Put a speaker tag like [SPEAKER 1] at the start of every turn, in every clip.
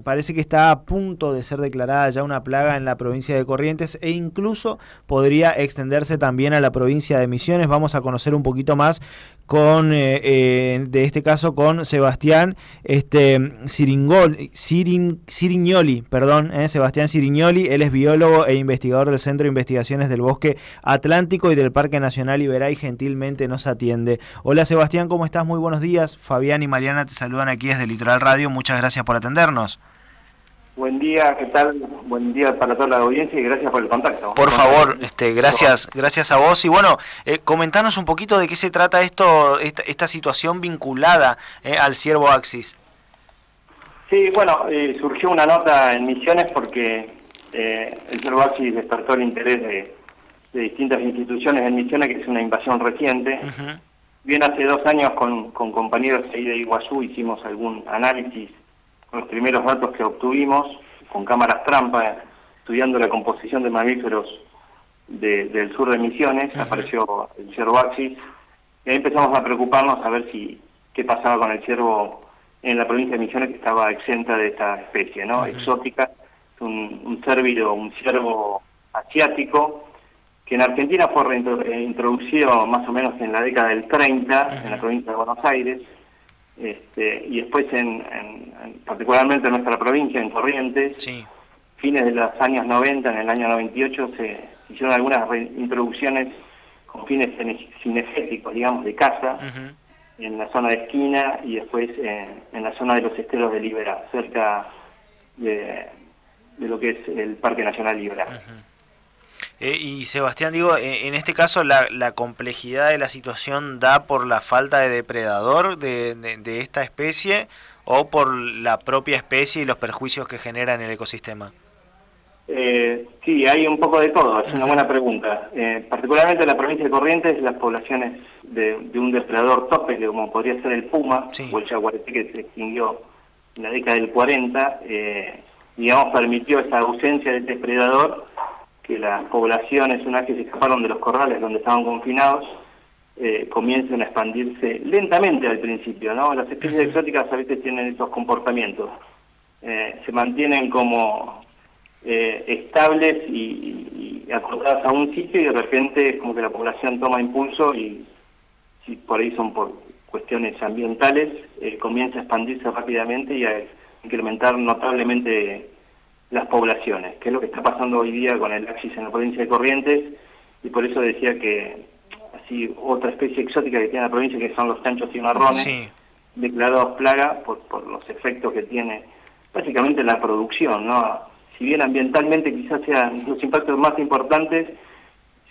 [SPEAKER 1] Parece que está a punto de ser declarada ya una plaga en la provincia de Corrientes e incluso podría extenderse también a la provincia de Misiones. Vamos a conocer un poquito más de este caso con Sebastián Cirignoli, Sebastián Cirignoli. Él es biólogo e investigador del Centro de Investigaciones del Bosque Atlántico y del Parque Nacional Iberá y gentilmente nos atiende. Hola Sebastián, ¿cómo estás? Muy buenos días. Fabián y Mariana te saludan aquí desde Litoral Radio. Muchas gracias por atendernos.
[SPEAKER 2] Buen día, ¿qué tal? Buen día para toda la audiencia y gracias por el contacto.
[SPEAKER 1] Por favor, gracias a vos. Y bueno, comentanos un poquito de qué se trata esta situación vinculada al ciervo Axis.
[SPEAKER 2] Sí, bueno, surgió una nota en Misiones porque el ciervo Axis despertó el interés de distintas instituciones en Misiones, que es una invasión reciente. Bien, hace 2 años con compañeros ahí de Iguazú hicimos algún análisis. Los primeros datos que obtuvimos con cámaras trampa, estudiando la composición de mamíferos del sur de Misiones, apareció el ciervo Axis, y ahí empezamos a preocuparnos a ver qué pasaba con el ciervo en la provincia de Misiones, que estaba exenta de esta especie, ¿no? Exótica, un ciervo asiático, que en Argentina fue introducido más o menos en la década del 30, en la provincia de Buenos Aires, y después particularmente en nuestra provincia, en Corrientes, fines de los años 90, en el año 98, se hicieron algunas reintroducciones con fines cinegéticos, digamos, de caza, en la zona de Esquina y después en la zona de los esteros de Liberá, cerca de lo que es el Parque Nacional Liberá.
[SPEAKER 1] Y Sebastián, en este caso la complejidad de la situación da por la falta de depredador de esta especie o por la propia especie y los perjuicios que genera en el ecosistema.
[SPEAKER 2] Sí, hay un poco de todo, es una buena pregunta. Particularmente en la provincia de Corrientes, las poblaciones de un depredador tope, que como podría ser el puma o el yaguareté, que se extinguió en la década del 40, digamos, permitió esa ausencia del depredador, que las poblaciones, una vez que se escaparon de los corrales donde estaban confinados, comiencen a expandirse lentamente al principio, ¿no? Las especies exóticas a veces tienen esos comportamientos. Se mantienen como estables y acotadas a un sitio, y de repente es como que la población toma impulso y, si por ahí son por cuestiones ambientales, comienza a expandirse rápidamente y a incrementar notablemente las poblaciones, que es lo que está pasando hoy día con el Axis en la provincia de Corrientes, y por eso decía que así otra especie exótica que tiene la provincia, que son los chanchos cimarrones, declarados plaga por los efectos que tiene básicamente la producción, ¿no? Si bien ambientalmente quizás sean los impactos más importantes,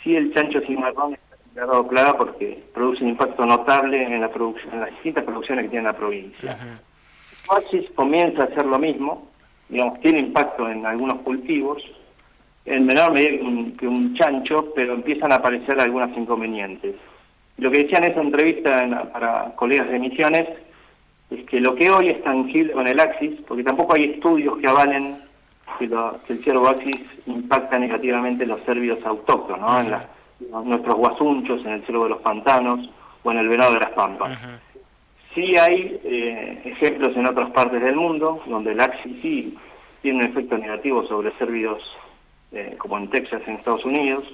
[SPEAKER 2] sí el chancho cimarrón está declarado plaga porque produce un impacto notable en la producción, en las distintas producciones que tiene la provincia. El Axis comienza a hacer lo mismo, digamos, tiene impacto en algunos cultivos, en menor medida que un chancho, pero empiezan a aparecer algunos inconvenientes. Lo que decía en esa entrevista para colegas de Misiones es que lo que hoy es tangible con el Axis, porque tampoco hay estudios que avalen que el ciervo Axis impacta negativamente en los cérvidos autóctonos, ¿no? En nuestros guasunchos, en el ciervo de los pantanos o en el venado de las pampas. Sí hay ejemplos en otras partes del mundo donde el Axis sí tiene un efecto negativo sobre cérvidos, como en Texas, en Estados Unidos.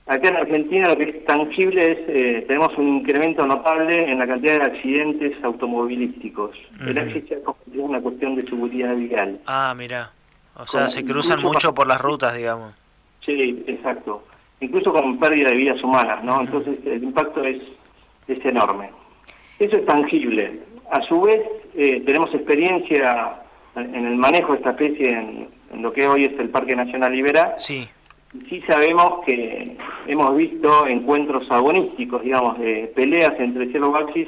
[SPEAKER 2] Acá en Argentina lo que es tangible es, tenemos un incremento notable en la cantidad de accidentes automovilísticos. El Axis ya es una cuestión de seguridad vial.
[SPEAKER 1] Ah, mira. O sea, se cruzan mucho por las rutas, digamos.
[SPEAKER 2] Sí, exacto. Incluso con pérdida de vidas humanas, ¿no? Entonces el impacto es enorme. Eso es tangible. A su vez, tenemos experiencia en el manejo de esta especie en lo que hoy es el Parque Nacional Iberá. Sí sabemos que hemos visto encuentros agonísticos, digamos, de peleas entre ciervo Axis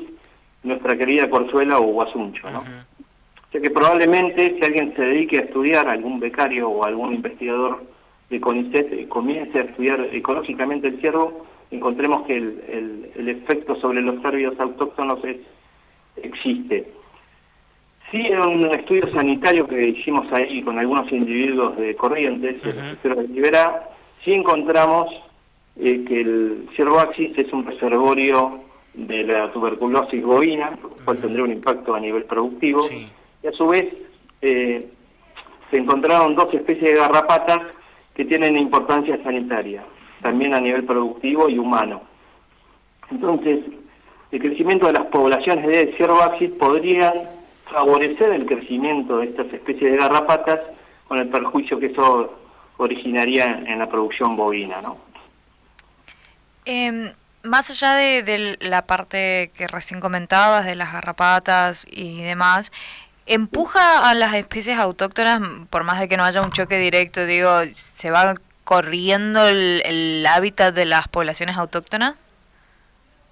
[SPEAKER 2] y nuestra querida corzuela o guasuncho, ¿no? O sea que probablemente si alguien se dedique a estudiar, algún becario o algún investigador de CONICET comience a estudiar ecológicamente el ciervo, encontremos que el efecto sobre los cérvidos autóctonos existe. Sí, en un estudio sanitario que hicimos ahí con algunos individuos de Corrientes, de Liberá, sí encontramos que el ciervo Axis es un reservorio de la tuberculosis bovina, lo cual tendría un impacto a nivel productivo, y a su vez se encontraron 2 especies de garrapatas que tienen importancia sanitaria, también a nivel productivo y humano. Entonces, el crecimiento de las poblaciones de ciervo axis podrían favorecer el crecimiento de estas especies de garrapatas con el perjuicio que eso originaría en la producción bovina, ¿no?
[SPEAKER 3] Más allá de la parte que recién comentabas, de las garrapatas y demás, ¿empuja a las especies autóctonas, por más de que no haya un choque directo, digo, se va corriendo el hábitat de las poblaciones autóctonas?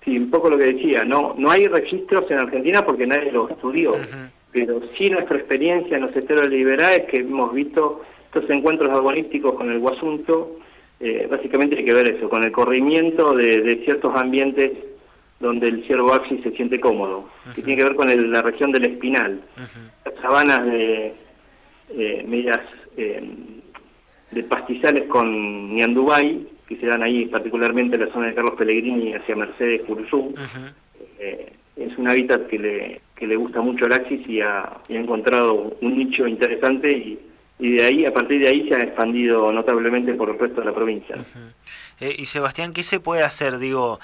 [SPEAKER 2] Sí, un poco lo que decía, no hay registros en Argentina porque nadie los estudió, pero sí nuestra experiencia en los esteros liberales que hemos visto estos encuentros agonísticos con el guasunto, básicamente hay que ver eso, con el corrimiento de ciertos ambientes donde el ciervo axis se siente cómodo, que tiene que ver con la región del espinal, las sabanas de medias de pastizales con ñandubay, que se dan ahí particularmente en la zona de Carlos Pellegrini hacia Mercedes, Curuzú. Es un hábitat que le gusta mucho al axis y ha encontrado un nicho interesante y de ahí, a partir de ahí se ha expandido notablemente por el resto de la provincia.
[SPEAKER 1] Y Sebastián, ¿qué se puede hacer, digo,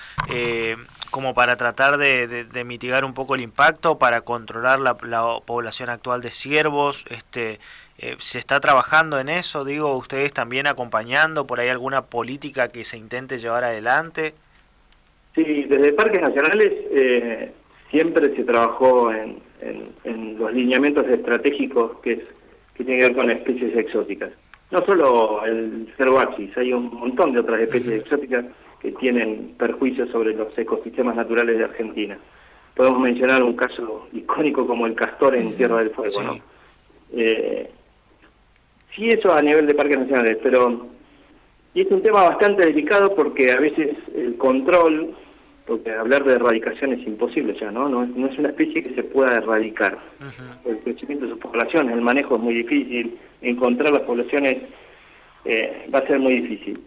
[SPEAKER 1] como para tratar de mitigar un poco el impacto, para controlar la población actual de ciervos? ¿Se está trabajando en eso? Digo, ¿ustedes también acompañando por ahí alguna política que se intente llevar adelante?
[SPEAKER 2] Sí, desde Parques Nacionales siempre se trabajó en los lineamientos estratégicos que tienen que ver con especies exóticas. No solo el ciervo axis, hay un montón de otras especies exóticas que tienen perjuicios sobre los ecosistemas naturales de Argentina. Podemos mencionar un caso icónico como el castor en Tierra del Fuego, ¿no? Sí, eso a nivel de parques nacionales, y es un tema bastante delicado porque a veces el control, porque hablar de erradicación es imposible ya, ¿no? No es una especie que se pueda erradicar. El crecimiento de sus poblaciones, el manejo es muy difícil, encontrar las poblaciones va a ser muy difícil.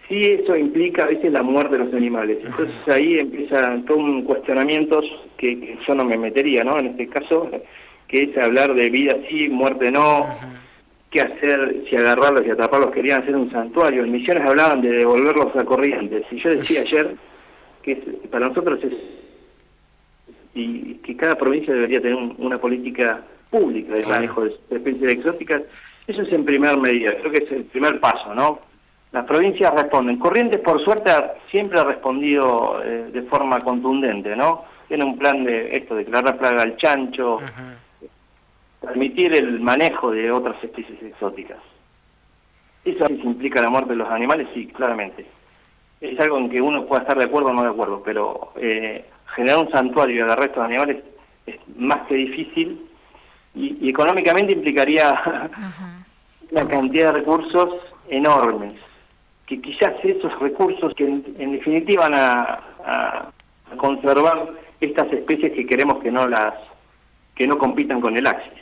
[SPEAKER 2] Sí, eso implica a veces la muerte de los animales. Entonces ahí empiezan todos cuestionamientos que yo no me metería, ¿no? En este caso, que es hablar de vida sí, muerte no, qué hacer, si agarrarlos y atraparlos, querían hacer un santuario. En Misiones hablaban de devolverlos a Corrientes. Y yo decía ayer que para nosotros y que cada provincia debería tener una política pública de manejo de especies exóticas. Eso es en primer medida, creo que es el primer paso, ¿no? Las provincias responden. Corrientes, por suerte, siempre ha respondido de forma contundente, ¿no? Tiene un plan de declarar plaga al chancho, permitir el manejo de otras especies exóticas. ¿Eso implica la muerte de los animales? Sí, claramente. Es algo en que uno pueda estar de acuerdo o no de acuerdo, pero generar un santuario y agarrar estos animales es más que difícil y económicamente implicaría una cantidad de recursos enormes, que quizás esos recursos que en definitiva van a conservar estas especies que queremos que no compitan con el axis.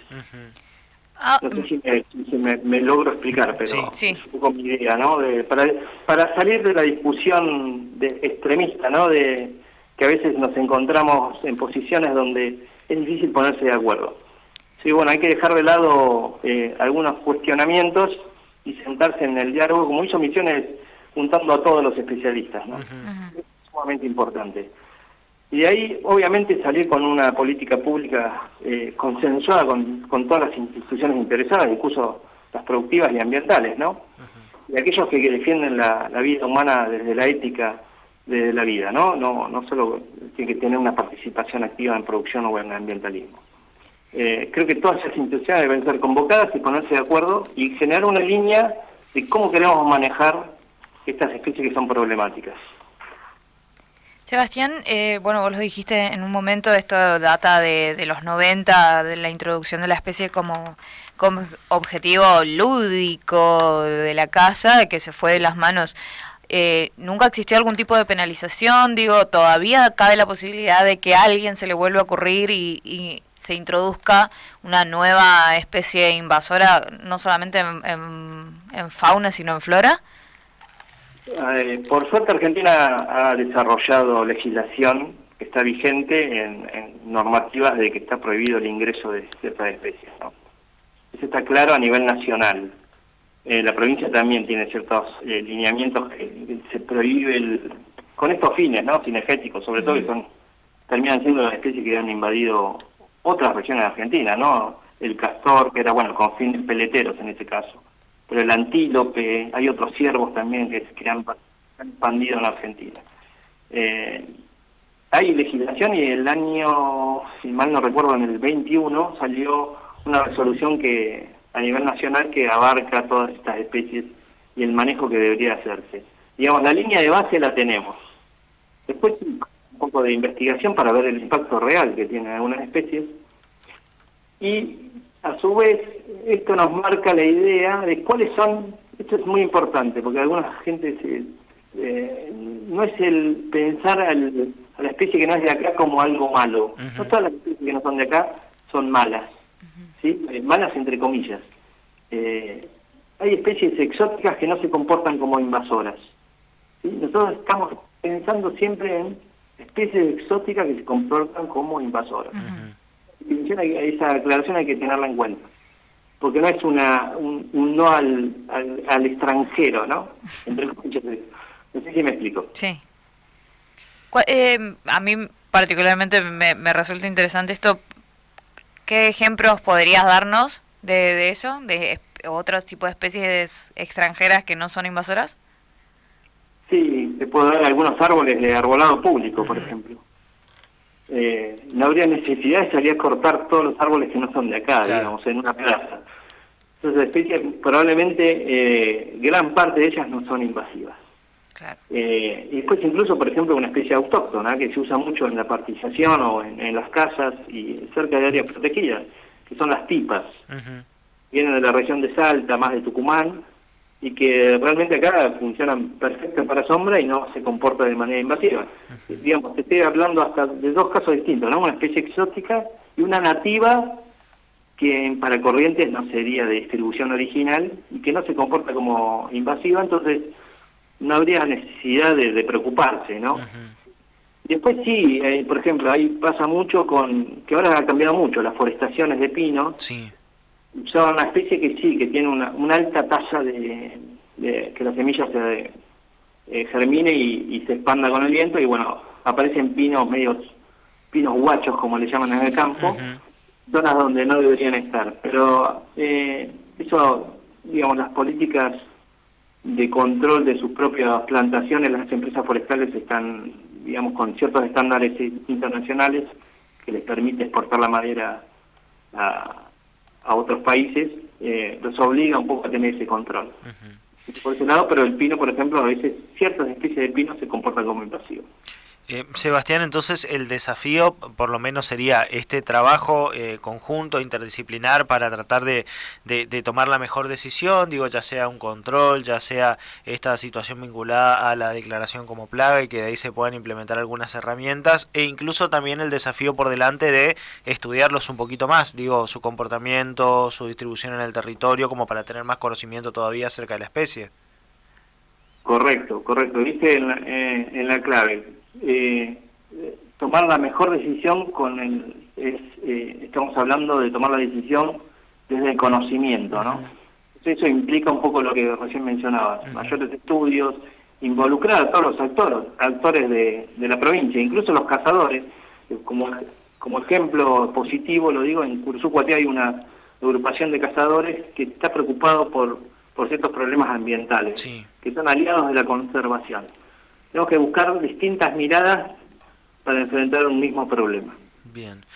[SPEAKER 2] No sé si me logro explicar, pero es un poco mi idea, ¿no? Para salir de la discusión extremista, ¿no? De que a veces nos encontramos en posiciones donde es difícil ponerse de acuerdo. Sí, bueno, hay que dejar de lado algunos cuestionamientos y sentarse en el diálogo, como hizo Misiones, juntando a todos los especialistas, ¿no? Es sumamente importante. Y de ahí, obviamente, salir con una política pública consensuada con todas las instituciones interesadas, incluso las productivas y ambientales, ¿no? Y aquellos que defienden la vida humana desde la ética de la vida, ¿no? No solo tiene que tener una participación activa en producción o en ambientalismo. Creo que todas esas instituciones deben ser convocadas y ponerse de acuerdo y generar una línea de cómo queremos manejar estas especies que son problemáticas.
[SPEAKER 3] Sebastián, bueno, vos lo dijiste en un momento, esto data de los 90, de la introducción de la especie como objetivo lúdico de la caza, que se fue de las manos. ¿Nunca existió algún tipo de penalización? Digo, ¿todavía cabe la posibilidad de que a alguien se le vuelva a ocurrir y se introduzca una nueva especie invasora, no solamente en fauna, sino en flora?
[SPEAKER 2] Por suerte Argentina ha desarrollado legislación que está vigente en normativas de que está prohibido el ingreso de ciertas especies, ¿no? Eso está claro a nivel nacional. La provincia también tiene ciertos lineamientos que se prohíbe con estos fines, ¿no? Cinegéticos, sobre todo, que terminan siendo las especies que han invadido otras regiones de Argentina, ¿no? El castor, que era, bueno, con fines peleteros en este caso. Pero el antílope, hay otros ciervos también que han expandido en Argentina. Hay legislación y el año, si mal no recuerdo, en el 21 salió una resolución que a nivel nacional que abarca todas estas especies y el manejo que debería hacerse. Digamos, la línea de base la tenemos. Después un poco de investigación para ver el impacto real que tienen algunas especies. Y a su vez esto nos marca la idea de cuáles son, esto es muy importante, porque alguna gente no es el pensar a la especie que no es de acá como algo malo. No todas las especies que no son de acá son malas, ¿sí? Malas entre comillas. Hay especies exóticas que no se comportan como invasoras, ¿sí? Nosotros estamos pensando siempre en especies exóticas que se comportan como invasoras. Esa aclaración hay que tenerla en cuenta, porque no es un no al extranjero, ¿no? Entre comillas. No sé si me explico.
[SPEAKER 3] Sí. A mí particularmente me resulta interesante esto. ¿Qué ejemplos podrías darnos de eso? ¿De otros tipos de especies extranjeras que no son invasoras?
[SPEAKER 2] Sí, te puedo dar algunos árboles de arbolado público, por ejemplo. No habría necesidad de salir a cortar todos los árboles que no son de acá, claro, digamos, en una plaza. Entonces, especies, probablemente gran parte de ellas no son invasivas.
[SPEAKER 3] Claro.
[SPEAKER 2] Y después incluso, por ejemplo, una especie autóctona que se usa mucho en la partización o en las casas y cerca de áreas protegidas, que son las tipas. Vienen de la región de Salta, más de Tucumán, y que realmente acá funcionan perfecto para sombra y no se comporta de manera invasiva. Digamos, te estoy hablando hasta de dos casos distintos, ¿no? Una especie exótica y una nativa que para Corrientes no sería de distribución original y que no se comporta como invasiva, entonces no habría necesidad de preocuparse, ¿no? Después sí, por ejemplo, ahí pasa mucho que ahora ha cambiado mucho, las forestaciones de pino.
[SPEAKER 1] Sí.
[SPEAKER 2] Son una especie que sí, que tiene una alta tasa de que la semilla se germine y se expanda con el viento, y bueno, aparecen pinos guachos, como le llaman en el campo, zonas donde no deberían estar. Pero eso, digamos, las políticas de control de sus propias plantaciones, las empresas forestales están, digamos, con ciertos estándares internacionales que les permite exportar la madera a otros países, los obliga un poco a tener ese control. Por ese lado, pero el pino, por ejemplo, a veces ciertas especies de pino se comportan como invasivos.
[SPEAKER 1] Sebastián, entonces el desafío por lo menos sería este trabajo conjunto, interdisciplinar, para tratar de tomar la mejor decisión, digo, ya sea un control, ya sea esta situación vinculada a la declaración como plaga y que de ahí se puedan implementar algunas herramientas, e incluso también el desafío por delante de estudiarlos un poquito más, digo, su comportamiento, su distribución en el territorio, como para tener más conocimiento todavía acerca de la especie.
[SPEAKER 2] Correcto, viste en la clave. Tomar la mejor decisión estamos hablando de tomar la decisión desde el conocimiento, ¿no? Eso implica un poco lo que recién mencionabas, mayores estudios, involucrar a todos los actores de la provincia, incluso los cazadores. Como ejemplo positivo, lo digo, en Cursucuatí hay una agrupación de cazadores que está preocupado por ciertos problemas ambientales,
[SPEAKER 1] sí,
[SPEAKER 2] que son aliados de la conservación. Tenemos que buscar distintas miradas para enfrentar un mismo problema.
[SPEAKER 1] Bien.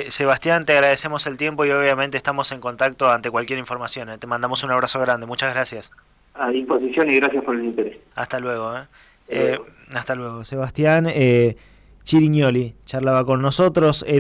[SPEAKER 1] Sebastián, te agradecemos el tiempo y obviamente estamos en contacto ante cualquier información. Te mandamos un abrazo grande. Muchas gracias.
[SPEAKER 2] A disposición y gracias por el interés.
[SPEAKER 1] Hasta luego. Hasta luego. Sebastián Chirignoli charlaba con nosotros. Él